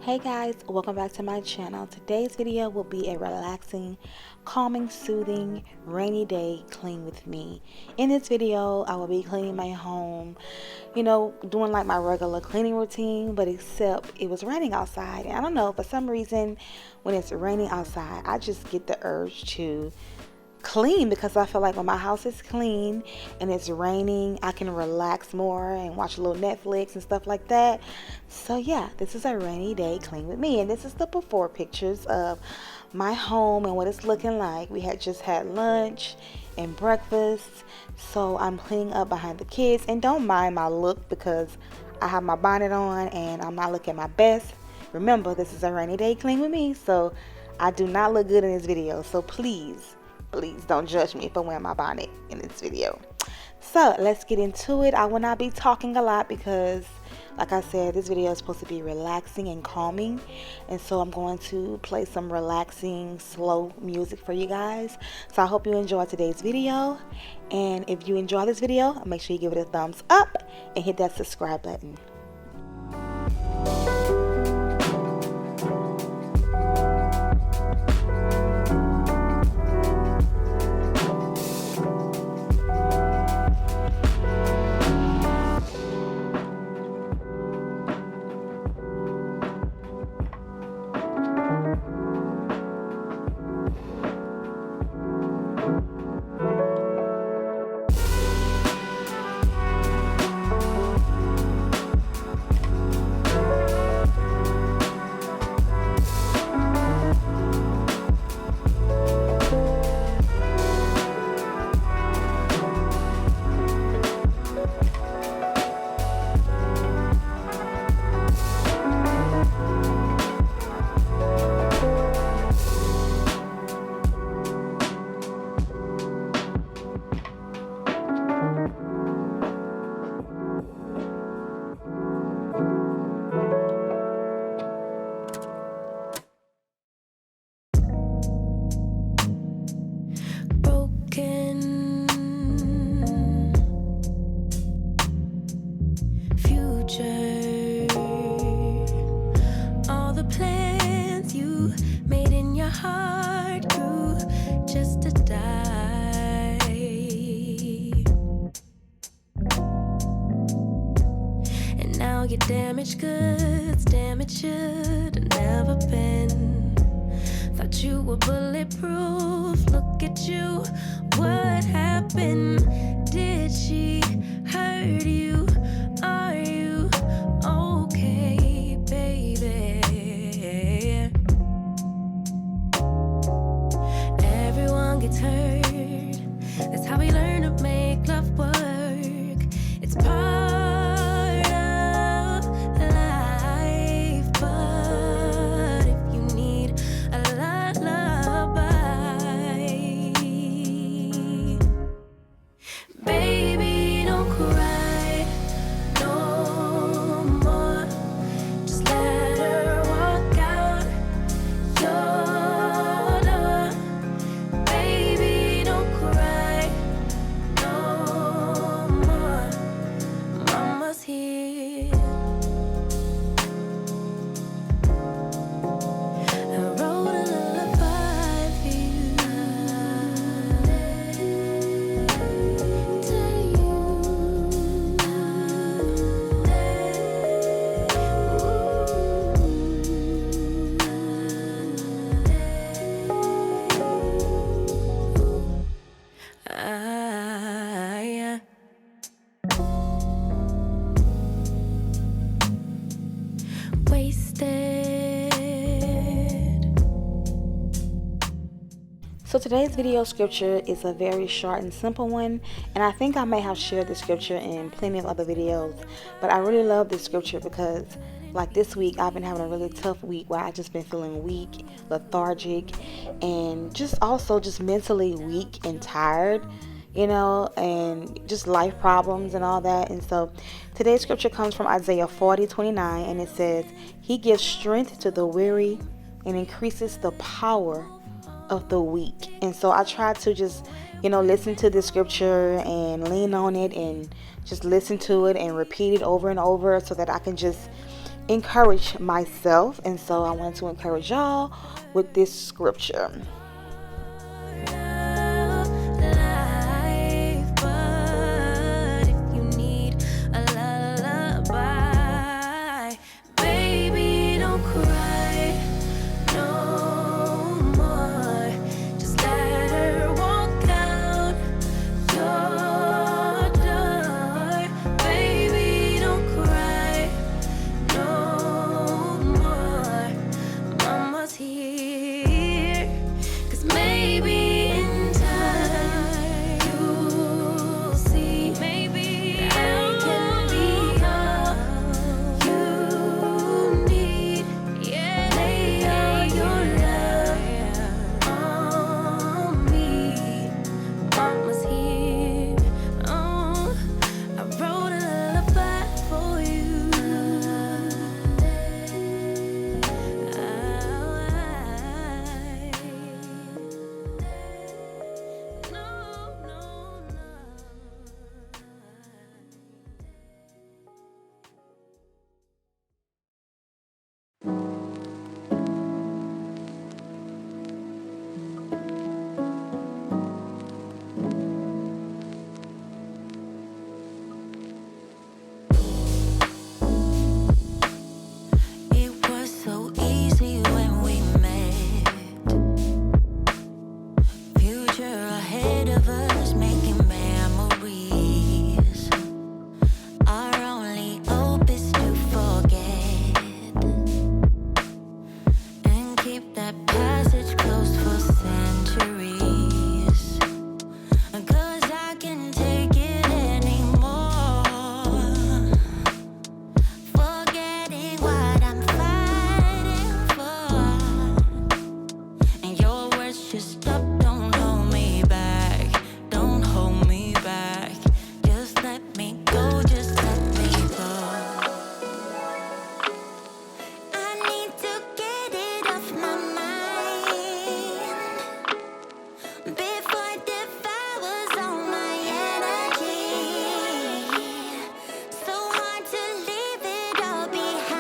Hey guys, welcome back to my channel. Today's video will be a relaxing, calming, soothing, rainy day clean with me. In this video, I will be cleaning my home, doing like my regular cleaning routine, but except it was raining outside. And I don't know, for some reason, when it's raining outside, I just get the urge to clean because I feel like when my house is clean and it's raining, I can relax more and watch a little Netflix and stuff like that. So yeah, this is a rainy day clean with me, and this is the before pictures of my home and what it's looking like. We had just had lunch and breakfast, so I'm cleaning up behind the kids, and don't mind my look because I have my bonnet on and I'm not looking my best. Remember, this is a rainy day clean with me, so I do not look good in this video, so please don't judge me for wearing my bonnet in this video. So let's get into it. I will not be talking a lot because, like I said, this video is supposed to be relaxing and calming, and so I'm going to play some relaxing slow music for you guys. So I hope you enjoy today's video, and if you enjoy this video, make sure you give it a thumbs up and hit that subscribe button. Your damaged goods, damaged should have never been. Thought you were bulletproof. Look at you, what happened? Did she hurt you? Are you okay, baby? Everyone gets hurt. That's how we learn to make love work. It's part So today's video scripture is a very short and simple one, and I think I may have shared the scripture in plenty of other videos, but I really love this scripture because like this week I've been having a really tough week where I just been feeling weak, lethargic, and just mentally weak and tired, and just life problems and all that. And so today's scripture comes from Isaiah 40:29, and it says, "He gives strength to the weary and increases the power of the weak." And so I try to just listen to the scripture and lean on it and just listen to it and repeat it over and over so that I can just encourage myself, and so I want to encourage y'all with this scripture. Life, but if you need a lullaby, baby, don't cry no more. Just let her walk out your door. Baby, don't cry no more. Mama's here, 'cause maybe in time you'll see, maybe I can be all you need. Yeah, lay all your love on me. Mama's here. Oh, I wrote a lullaby for you. No, no, no. It was so easy when we met. Future ahead of us, making memories. Our only hope is to forget and keep that passage closed for centuries. 'Cause I can't take it anymore. Forgetting what I'm fighting for. And your words just stop, don't hold me back. Don't hold me back. Just let me go, just let me go. I need to get it off my mind before it devours all my energy. So hard to leave it all behind.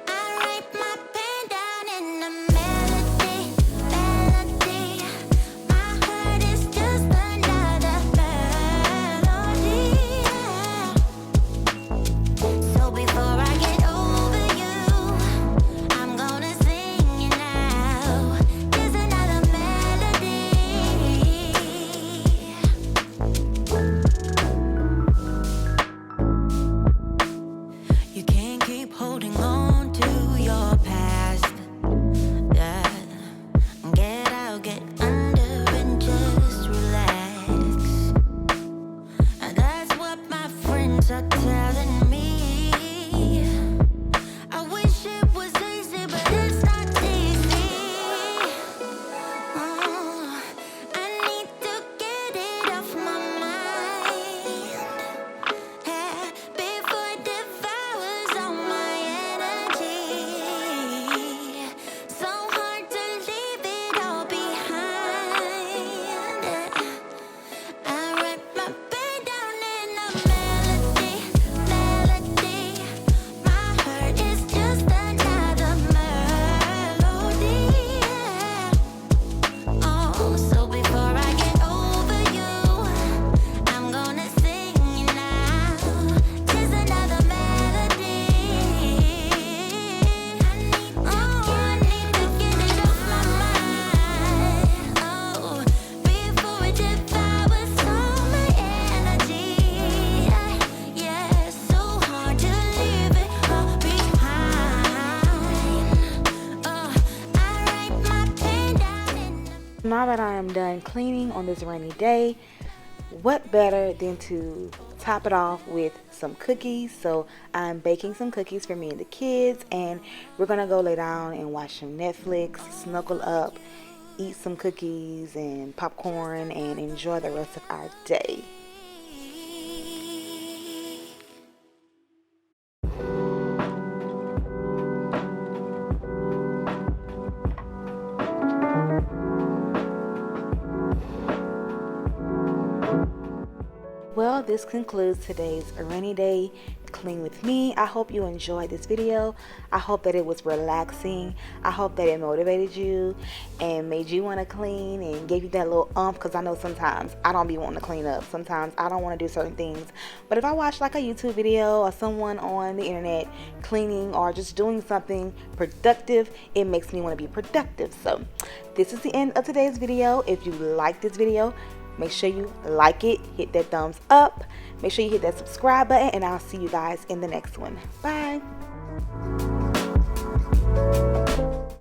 I write my pain down in a melody, melody. My heart is just another melody. So before I get over you, I'm gonna sing it now. Just another melody. You can't keep holding on to your past. Yeah. Get out, get under, and just relax. And that's what my friends are telling me. I wish it was easy, but it's not easy. Oh, I need to get it off my mind. Before it devours all my energy. So hard to leave it all behind. I write my pain down in a melody, melody. My heart is just another melody. Oh, so before I get over you, I'm gonna sing it now. Just another melody. I need to get it off my mind. Oh, before it devours all my energy. Yeah, so hard to leave it all behind. Oh, I write my pain down in Now that I am done cleaning on this rainy day, what better than to top it off with some cookies? So I'm baking some cookies for me and the kids, and we're gonna go lay down and watch some Netflix, snuggle up, eat some cookies and popcorn, and enjoy the rest of our day. Well, this concludes today's rainy day Clean with me. I hope you enjoyed this video. I hope that it was relaxing. I hope that it motivated you and made you want to clean and gave you that little because I know sometimes I don't be wanting to clean up. Sometimes I don't want to do certain things. But if I watch like a YouTube video or someone on the internet cleaning or just doing something productive, it makes me want to be productive. So this is the end of today's video. If you like this video, make sure you like it, hit that thumbs up, make sure you hit that subscribe button, and I'll see you guys in the next one. Bye.